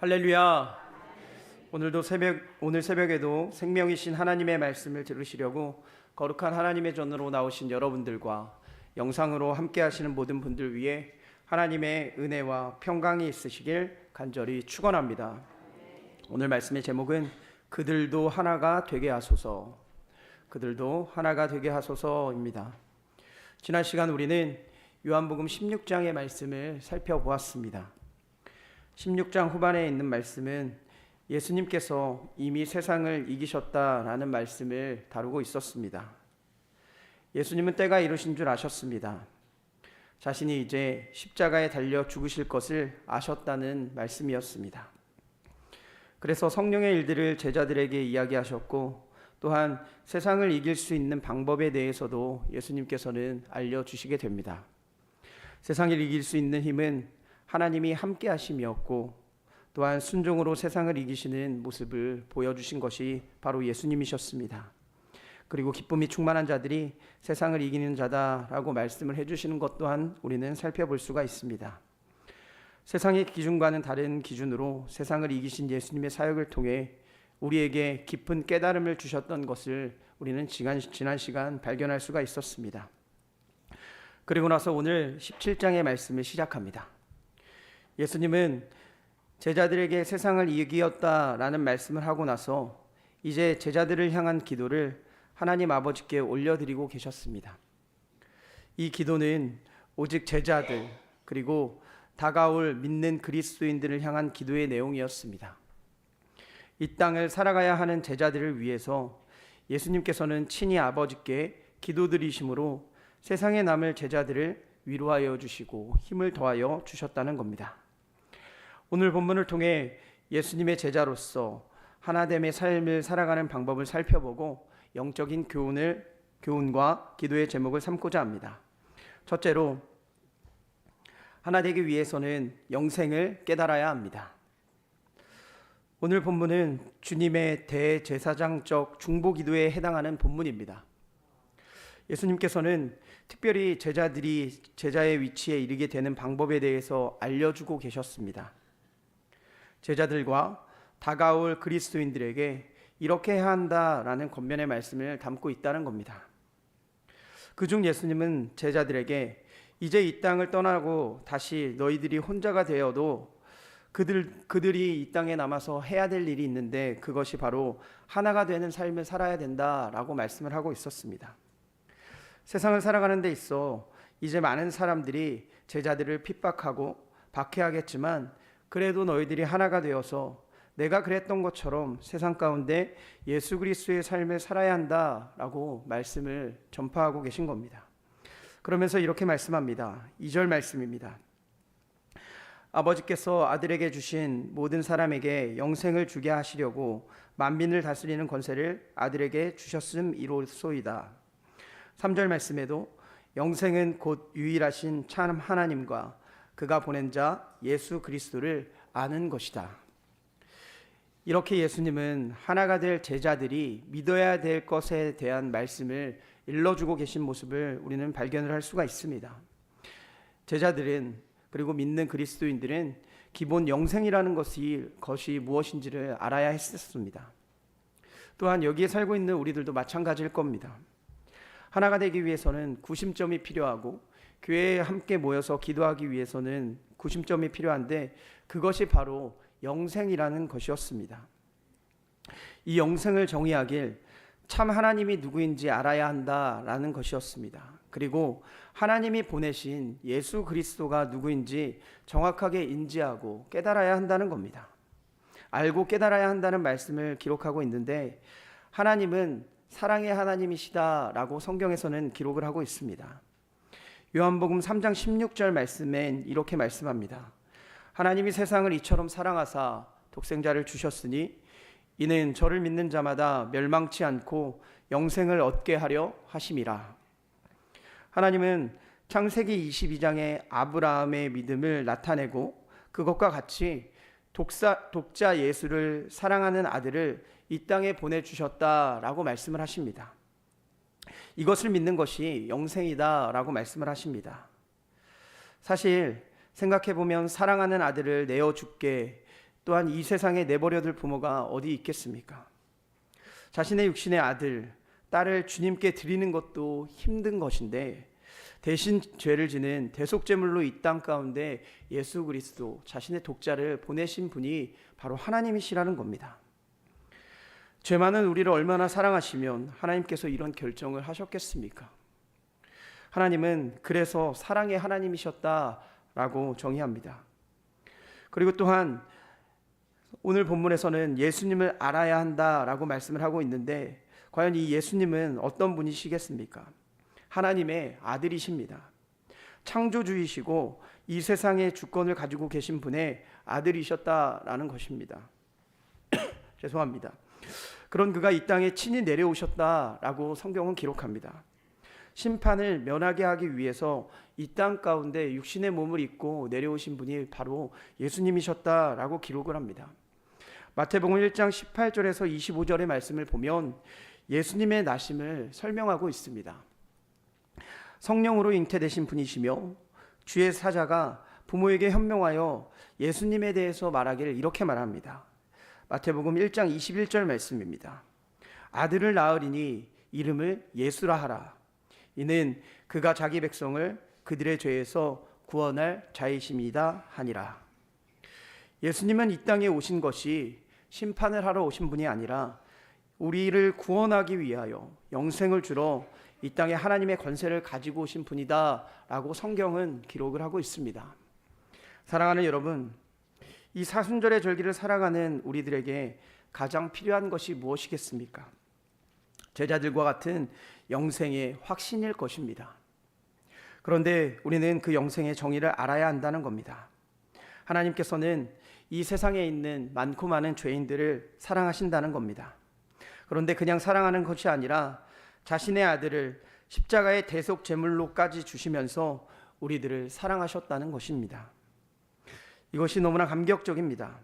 할렐루야. 오늘 새벽에도 생명이신 하나님의 말씀을 들으시려고 거룩한 하나님의 전으로 나오신 여러분들과 영상으로 함께 하시는 모든 분들 위해 하나님의 은혜와 평강이 있으시길 간절히 축원합니다. 오늘 말씀의 제목은 그들도 하나가 되게 하소서. 그들도 하나가 되게 하소서입니다. 지난 시간 우리는 요한복음 16장의 말씀을 살펴보았습니다. 16장 후반에 있는 말씀은 예수님께서 이미 세상을 이기셨다라는 말씀을 다루고 있었습니다. 예수님은 때가 이르신 줄 아셨습니다. 자신이 이제 십자가에 달려 죽으실 것을 아셨다는 말씀이었습니다. 그래서 성령의 일들을 제자들에게 이야기하셨고, 또한 세상을 이길 수 있는 방법에 대해서도 예수님께서는 알려주시게 됩니다. 세상을 이길 수 있는 힘은 하나님이 함께 하심이었고, 또한 순종으로 세상을 이기시는 모습을 보여주신 것이 바로 예수님이셨습니다. 그리고 기쁨이 충만한 자들이 세상을 이기는 자다라고 말씀을 해주시는 것 또한 우리는 살펴볼 수가 있습니다. 세상의 기준과는 다른 기준으로 세상을 이기신 예수님의 사역을 통해 우리에게 깊은 깨달음을 주셨던 것을 우리는 지난 시간 발견할 수가 있었습니다. 그리고 나서 오늘 17장의 말씀을 시작합니다. 예수님은 제자들에게 세상을 이기었다라는 말씀을 하고 나서 이제 제자들을 향한 기도를 하나님 아버지께 올려드리고 계셨습니다. 이 기도는 오직 제자들 그리고 다가올 믿는 그리스도인들을 향한 기도의 내용이었습니다. 이 땅을 살아가야 하는 제자들을 위해서 예수님께서는 친히 아버지께 기도드리심으로 세상에 남을 제자들을 위로하여 주시고 힘을 더하여 주셨다는 겁니다. 오늘 본문을 통해 예수님의 제자로서 하나됨의 삶을 살아가는 방법을 살펴보고 영적인 교훈과 기도의 제목을 삼고자 합니다. 첫째로, 하나 되기 위해서는 영생을 깨달아야 합니다. 오늘 본문은 주님의 대제사장적 중보기도에 해당하는 본문입니다. 예수님께서는 특별히 제자들이 제자의 위치에 이르게 되는 방법에 대해서 알려주고 계셨습니다. 제자들과 다가올 그리스도인들에게 이렇게 해야 한다라는 권면의 말씀을 담고 있다는 겁니다. 그중 예수님은 제자들에게 이제 이 땅을 떠나고 다시 너희들이 혼자가 되어도 그들이 이 땅에 남아서 해야 될 일이 있는데 그것이 바로 하나가 되는 삶을 살아야 된다라고 말씀을 하고 있었습니다. 세상을 살아가는 데 있어 이제 많은 사람들이 제자들을 핍박하고 박해하겠지만 그래도 너희들이 하나가 되어서 내가 그랬던 것처럼 세상 가운데 예수 그리스도의 삶을 살아야 한다라고 말씀을 전파하고 계신 겁니다. 그러면서 이렇게 말씀합니다. 2절 말씀입니다. 아버지께서 아들에게 주신 모든 사람에게 영생을 주게 하시려고 만민을 다스리는 권세를 아들에게 주셨음이로소이다. 3절 말씀에도 영생은 곧 유일하신 참 하나님과 그가 보낸 자 예수 그리스도를 아는 것이다. 이렇게 예수님은 하나가 될 제자들이 믿어야 될 것에 대한 말씀을 일러주고 계신 모습을 우리는 발견을 할 수가 있습니다. 제자들은, 그리고 믿는 그리스도인들은 기본 영생이라는 것이 무엇인지를 알아야 했었습니다. 또한 여기에 살고 있는 우리들도 마찬가지일 겁니다. 하나가 되기 위해서는 구심점이 필요하고 교회에 함께 모여서 기도하기 위해서는 구심점이 필요한데 그것이 바로 영생이라는 것이었습니다. 이 영생을 정의하길 참 하나님이 누구인지 알아야 한다라는 것이었습니다. 그리고 하나님이 보내신 예수 그리스도가 누구인지 정확하게 인지하고 깨달아야 한다는 겁니다. 알고 깨달아야 한다는 말씀을 기록하고 있는데 하나님은 사랑의 하나님이시다라고 성경에서는 기록을 하고 있습니다. 요한복음 3장 16절 말씀엔 이렇게 말씀합니다. 하나님이 세상을 이처럼 사랑하사 독생자를 주셨으니 이는 저를 믿는 자마다 멸망치 않고 영생을 얻게 하려 하심이라. 하나님은 창세기 22장의 아브라함의 믿음을 나타내고 그것과 같이 독자 예수를 사랑하는 아들을 이 땅에 보내주셨다라고 말씀을 하십니다. 이것을 믿는 것이 영생이다라고 말씀을 하십니다. 사실 생각해보면 사랑하는 아들을 내어 죽게 또한 이 세상에 내버려둘 부모가 어디 있겠습니까? 자신의 육신의 아들, 딸을 주님께 드리는 것도 힘든 것인데 대신 죄를 지는 대속제물로 이 땅 가운데 예수 그리스도 자신의 독자를 보내신 분이 바로 하나님이시라는 겁니다. 죄 많은 우리를 얼마나 사랑하시면 하나님께서 이런 결정을 하셨겠습니까? 하나님은 그래서 사랑의 하나님이셨다라고 정의합니다. 그리고 또한 오늘 본문에서는 예수님을 알아야 한다라고 말씀을 하고 있는데 과연 이 예수님은 어떤 분이시겠습니까? 하나님의 아들이십니다. 창조주이시고 이 세상의 주권을 가지고 계신 분의 아들이셨다라는 것입니다. 죄송합니다. 그런 그가 이 땅에 친히 내려오셨다라고 성경은 기록합니다. 심판을 면하게 하기 위해서 이 땅 가운데 육신의 몸을 입고 내려오신 분이 바로 예수님이셨다라고 기록을 합니다. 마태복음 1장 18절에서 25절의 말씀을 보면 예수님의 나심을 설명하고 있습니다. 성령으로 잉태되신 분이시며 주의 사자가 부모에게 현명하여 예수님에 대해서 말하기를 이렇게 말합니다. 마태복음 1장 21절 말씀입니다. 아들을 낳으리니 이름을 예수라 하라. 이는 그가 자기 백성을 그들의 죄에서 구원할 자이심이다 하니라. 예수님은 이 땅에 오신 것이 심판을 하러 오신 분이 아니라 우리를 구원하기 위하여 영생을 주러 이 땅에 하나님의 권세를 가지고 오신 분이다 라고 성경은 기록을 하고 있습니다. 사랑하는 여러분, 이 사순절의 절기를 살아가는 우리들에게 가장 필요한 것이 무엇이겠습니까? 제자들과 같은 영생의 확신일 것입니다. 그런데 우리는 그 영생의 정의를 알아야 한다는 겁니다. 하나님께서는 이 세상에 있는 많고 많은 죄인들을 사랑하신다는 겁니다. 그런데 그냥 사랑하는 것이 아니라 자신의 아들을 십자가의 대속 제물로까지 주시면서 우리들을 사랑하셨다는 것입니다. 이것이 너무나 감격적입니다.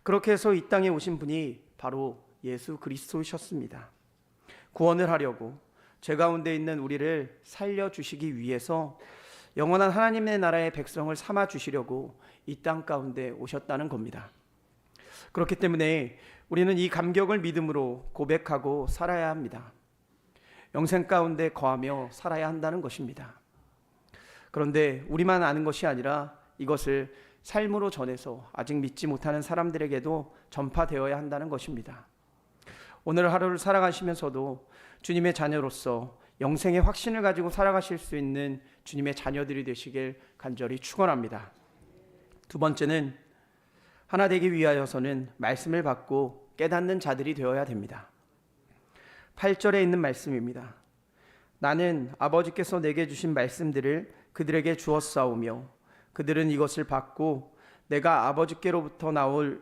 그렇게 해서 이 땅에 오신 분이 바로 예수 그리스도이셨습니다. 구원을 하려고 죄 가운데 있는 우리를 살려주시기 위해서 영원한 하나님의 나라의 백성을 삼아 주시려고 이 땅 가운데 오셨다는 겁니다. 그렇기 때문에 우리는 이 감격을 믿음으로 고백하고 살아야 합니다. 영생 가운데 거하며 살아야 한다는 것입니다. 그런데 우리만 아는 것이 아니라 이것을 삶으로 전해서 아직 믿지 못하는 사람들에게도 전파되어야 한다는 것입니다. 오늘 하루를 살아가시면서도 주님의 자녀로서 영생의 확신을 가지고 살아가실 수 있는 주님의 자녀들이 되시길 간절히 축원합니다. 두 번째는 하나 되기 위하여서는 말씀을 받고 깨닫는 자들이 되어야 됩니다. 8절에 있는 말씀입니다. 나는 아버지께서 내게 주신 말씀들을 그들에게 주었사오며 그들은 이것을 받고 내가 아버지께로부터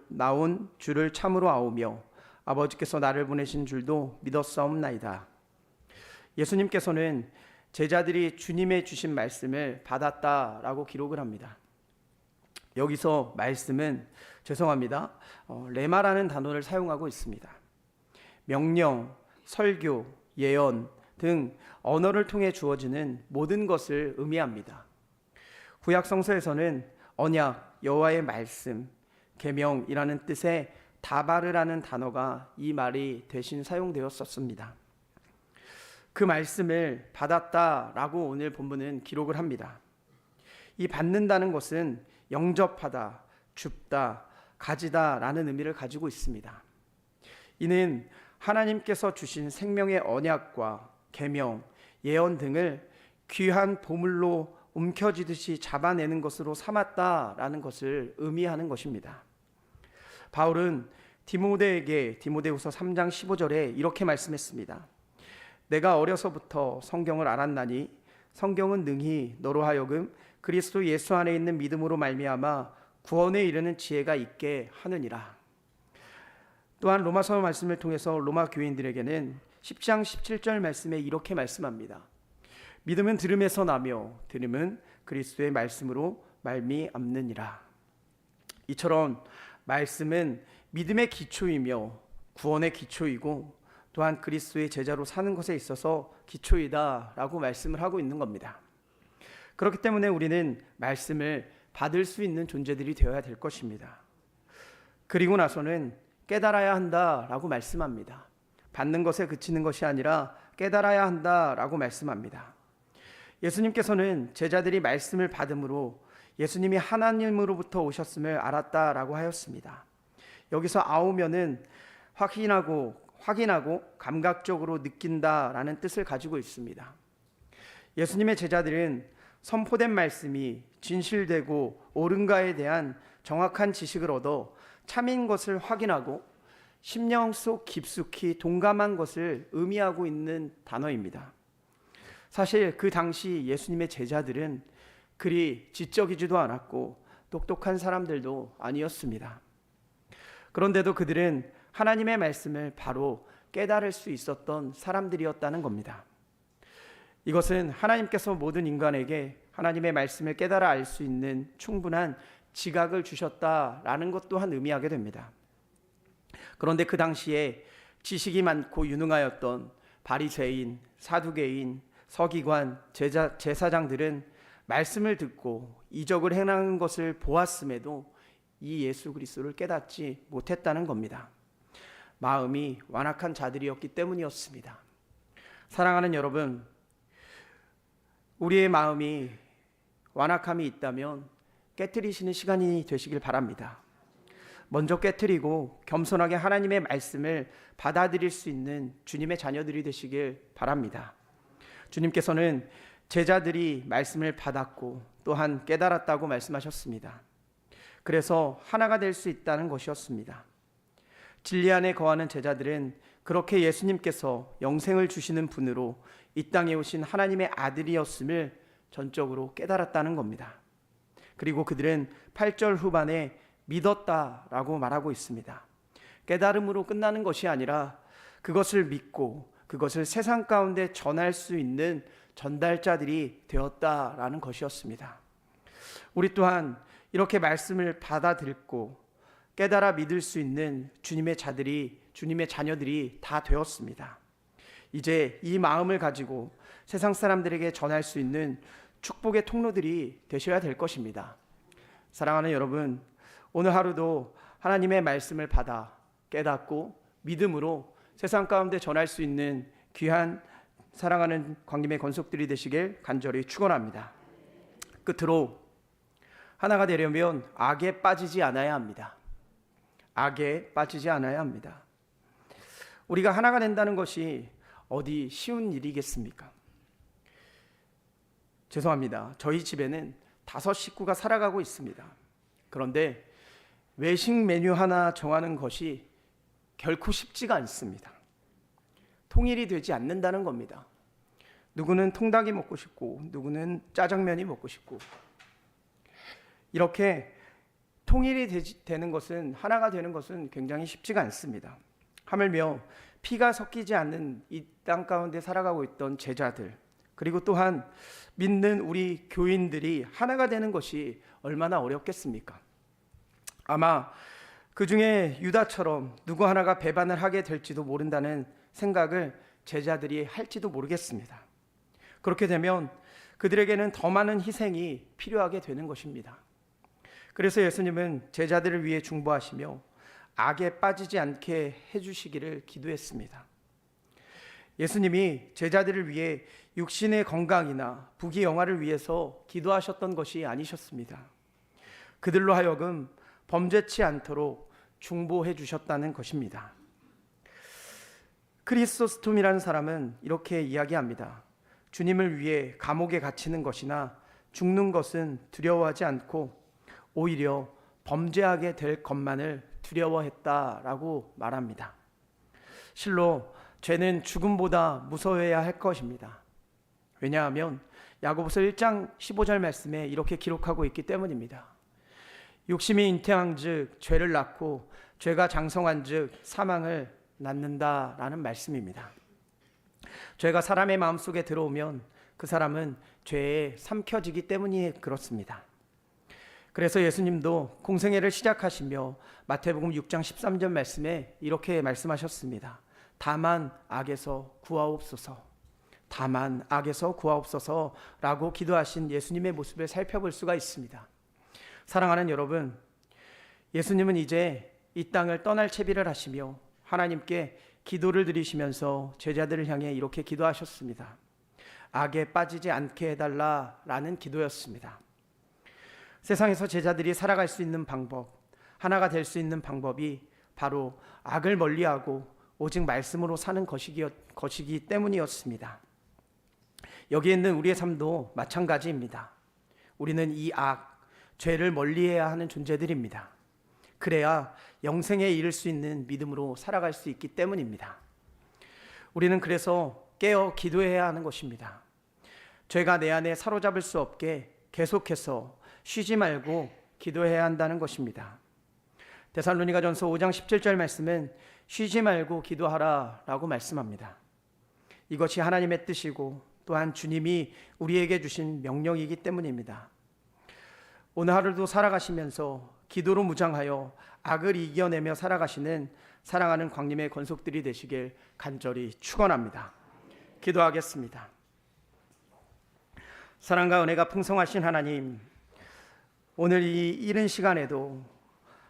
나온 줄을 참으로 아오며 아버지께서 나를 보내신 줄도 믿었사옵나이다. 예수님께서는 제자들이 주님의 주신 말씀을 받았다라고 기록을 합니다. 여기서 말씀은 죄송합니다. 레마라는 단어를 사용하고 있습니다. 명령, 설교, 예언 등 언어를 통해 주어지는 모든 것을 의미합니다. 구약 성서에서는 언약, 여호와의 말씀, 계명이라는 뜻의 다바르라는 단어가 이 말이 대신 사용되었었습니다. 그 말씀을 받았다라고 오늘 본문은 기록을 합니다. 이 받는다는 것은 영접하다, 줍다, 가지다라는 의미를 가지고 있습니다. 이는 하나님께서 주신 생명의 언약과 계명, 예언 등을 귀한 보물로 움켜쥐듯이 잡아내는 것으로 삼았다라는 것을 의미하는 것입니다. 바울은 디모데에게 디모데후서 3장 15절에 이렇게 말씀했습니다. 내가 어려서부터 성경을 알았나니 성경은 능히 너로 하여금 그리스도 예수 안에 있는 믿음으로 말미암아 구원에 이르는 지혜가 있게 하느니라. 또한 로마서 말씀을 통해서 로마 교인들에게는 10장 17절 말씀에 이렇게 말씀합니다. 믿음은 들음에서 나며 들음은 그리스도의 말씀으로 말미암느니라. 이처럼 말씀은 믿음의 기초이며 구원의 기초이고 또한 그리스도의 제자로 사는 것에 있어서 기초이다라고 말씀을 하고 있는 겁니다. 그렇기 때문에 우리는 말씀을 받을 수 있는 존재들이 되어야 될 것입니다. 그리고 나서는 깨달아야 한다라고 말씀합니다. 받는 것에 그치는 것이 아니라 깨달아야 한다라고 말씀합니다. 예수님께서는 제자들이 말씀을 받음으로 예수님이 하나님으로부터 오셨음을 알았다라고 하였습니다. 여기서 아오면은 확인하고 감각적으로 느낀다라는 뜻을 가지고 있습니다. 예수님의 제자들은 선포된 말씀이 진실되고 옳은가에 대한 정확한 지식을 얻어 참인 것을 확인하고 심령 속 깊숙이 동감한 것을 의미하고 있는 단어입니다. 사실 그 당시 예수님의 제자들은 그리 지적이지도 않았고 똑똑한 사람들도 아니었습니다. 그런데도 그들은 하나님의 말씀을 바로 깨달을 수 있었던 사람들이었다는 겁니다. 이것은 하나님께서 모든 인간에게 하나님의 말씀을 깨달아 알 수 있는 충분한 지각을 주셨다라는 것 또한 의미하게 됩니다. 그런데 그 당시에 지식이 많고 유능하였던 바리새인, 사두개인, 서기관, 제사장들은 말씀을 듣고 이적을 행하는 것을 보았음에도 이 예수 그리스도를 깨닫지 못했다는 겁니다. 마음이 완악한 자들이었기 때문이었습니다. 사랑하는 여러분, 우리의 마음이 완악함이 있다면 깨트리시는 시간이 되시길 바랍니다. 먼저 깨트리고 겸손하게 하나님의 말씀을 받아들일 수 있는 주님의 자녀들이 되시길 바랍니다. 주님께서는 제자들이 말씀을 받았고 또한 깨달았다고 말씀하셨습니다. 그래서 하나가 될 수 있다는 것이었습니다. 진리 안에 거하는 제자들은 그렇게 예수님께서 영생을 주시는 분으로 이 땅에 오신 하나님의 아들이었음을 전적으로 깨달았다는 겁니다. 그리고 그들은 8절 후반에 믿었다라고 말하고 있습니다. 깨달음으로 끝나는 것이 아니라 그것을 믿고 그것을 세상 가운데 전할 수 있는 전달자들이 되었다라는 것이었습니다. 우리 또한 이렇게 말씀을 받아 듣고 깨달아 믿을 수 있는 주님의 자녀들이 다 되었습니다. 이제 이 마음을 가지고 세상 사람들에게 전할 수 있는 축복의 통로들이 되셔야 될 것입니다. 사랑하는 여러분, 오늘 하루도 하나님의 말씀을 받아 깨닫고 믿음으로 세상 가운데 전할 수 있는 귀한 사랑하는 광림의 권속들이 되시길 간절히 축원합니다. 끝으로 하나가 되려면 악에 빠지지 않아야 합니다. 악에 빠지지 않아야 합니다. 우리가 하나가 된다는 것이 어디 쉬운 일이겠습니까? 죄송합니다. 저희 집에는 5 식구가 살아가고 있습니다. 그런데 외식 메뉴 하나 정하는 것이 결코 쉽지가 않습니다. 통일이 되지 않는다는 겁니다. 누구는 통닭이 먹고 싶고 누구는 짜장면이 먹고 싶고, 이렇게 통일이 되는 것은, 하나가 되는 것은 굉장히 쉽지가 않습니다. 하물며 피가 섞이지 않는 이 땅 가운데 살아가고 있던 제자들, 그리고 또한 믿는 우리 교인들이 하나가 되는 것이 얼마나 어렵겠습니까? 아마 그 중에 유다처럼 누구 하나가 배반을 하게 될지도 모른다는 생각을 제자들이 할지도 모르겠습니다. 그렇게 되면 그들에게는 더 많은 희생이 필요하게 되는 것입니다. 그래서 예수님은 제자들을 위해 중보하시며 악에 빠지지 않게 해주시기를 기도했습니다. 예수님이 제자들을 위해 육신의 건강이나 부귀영화를 위해서 기도하셨던 것이 아니셨습니다. 그들로 하여금 범죄치 않도록 중보해 주셨다는 것입니다. 크리소스톰이라는 사람은 이렇게 이야기합니다. 주님을 위해 감옥에 갇히는 것이나 죽는 것은 두려워하지 않고 오히려 범죄하게 될 것만을 두려워했다라고 말합니다. 실로 죄는 죽음보다 무서워해야 할 것입니다. 왜냐하면 야고보서 1장 15절 말씀에 이렇게 기록하고 있기 때문입니다. 욕심이 잉태한즉 죄를 낳고 죄가 장성한즉 사망을 낳는다라는 말씀입니다. 죄가 사람의 마음속에 들어오면 그 사람은 죄에 삼켜지기 때문이 그렇습니다. 그래서 예수님도 공생애를 시작하시며 마태복음 6장 13절 말씀에 이렇게 말씀하셨습니다. 다만 악에서 구하옵소서, 다만 악에서 구하옵소서라고 기도하신 예수님의 모습을 살펴볼 수가 있습니다. 사랑하는 여러분, 예수님은 이제 이 땅을 떠날 채비를 하시며 하나님께 기도를 드리시면서 제자들을 향해 이렇게 기도하셨습니다. 악에 빠지지 않게 해달라라는 기도였습니다. 세상에서 제자들이 살아갈 수 있는 방법, 하나가 될 수 있는 방법이 바로 악을 멀리하고 오직 말씀으로 사는 것이기 때문이었습니다. 여기에 있는 우리의 삶도 마찬가지입니다. 우리는 이 악, 죄를 멀리해야 하는 존재들입니다. 그래야 영생에 이를 수 있는 믿음으로 살아갈 수 있기 때문입니다. 우리는 그래서 깨어 기도해야 하는 것입니다. 죄가 내 안에 사로잡을 수 없게 계속해서 쉬지 말고 기도해야 한다는 것입니다. 데살로니가전서 5장 17절 말씀은 쉬지 말고 기도하라 라고 말씀합니다. 이것이 하나님의 뜻이고 또한 주님이 우리에게 주신 명령이기 때문입니다. 오늘 하루도 살아가시면서 기도로 무장하여 악을 이겨내며 살아가시는 사랑하는 광림의 권속들이 되시길 간절히 축원합니다. 기도하겠습니다. 사랑과 은혜가 풍성하신 하나님, 오늘 이 이른 시간에도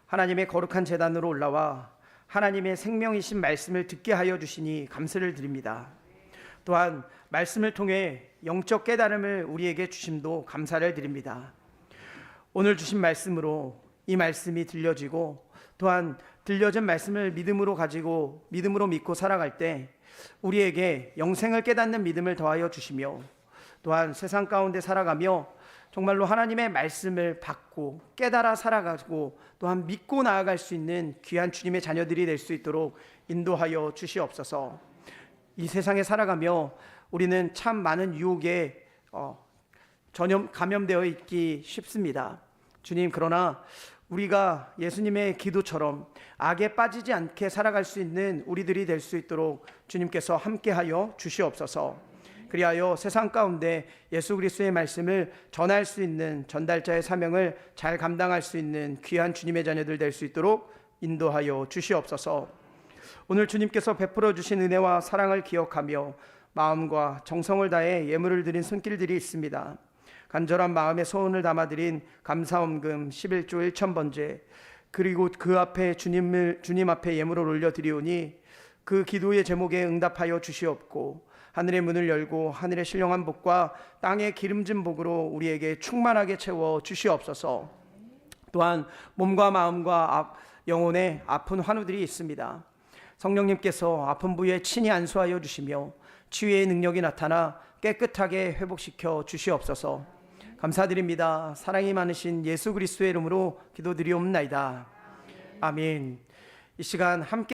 하나님의 거룩한 제단으로 올라와 하나님의 생명이신 말씀을 듣게 하여 주시니 감사를 드립니다. 또한 말씀을 통해 영적 깨달음을 우리에게 주심도 감사를 드립니다. 오늘 주신 말씀으로 이 말씀이 들려지고 또한 들려진 말씀을 믿음으로 가지고 믿음으로 믿고 살아갈 때 우리에게 영생을 깨닫는 믿음을 더하여 주시며 또한 세상 가운데 살아가며 정말로 하나님의 말씀을 받고 깨달아 살아가고 또한 믿고 나아갈 수 있는 귀한 주님의 자녀들이 될 수 있도록 인도하여 주시옵소서. 이 세상에 살아가며 우리는 참 많은 유혹에 감염되어 있기 쉽습니다. 주님, 그러나 우리가 예수님의 기도처럼 악에 빠지지 않게 살아갈 수 있는 우리들이 될 수 있도록 주님께서 함께하여 주시옵소서. 그리하여 세상 가운데 예수 그리스도의 말씀을 전할 수 있는 전달자의 사명을 잘 감당할 수 있는 귀한 주님의 자녀들 될 수 있도록 인도하여 주시옵소서. 오늘 주님께서 베풀어 주신 은혜와 사랑을 기억하며 마음과 정성을 다해 예물을 드린 손길들이 있습니다. 간절한 마음의 소원을 담아드린 감사원금 11조 1,000번째, 그리고 그 앞에 주님 앞에 예물을 올려드리오니 그 기도의 제목에 응답하여 주시옵고 하늘의 문을 열고 하늘의 신령한 복과 땅의 기름진 복으로 우리에게 충만하게 채워 주시옵소서. 또한 몸과 마음과 영혼에 아픈 환우들이 있습니다. 성령님께서 아픈 부위에 친히 안수하여 주시며 치유의 능력이 나타나 깨끗하게 회복시켜 주시옵소서. 감사드립니다. 사랑이 많으신 예수 그리스도의 이름으로 기도드리옵나이다. 아멘. 이 시간 함께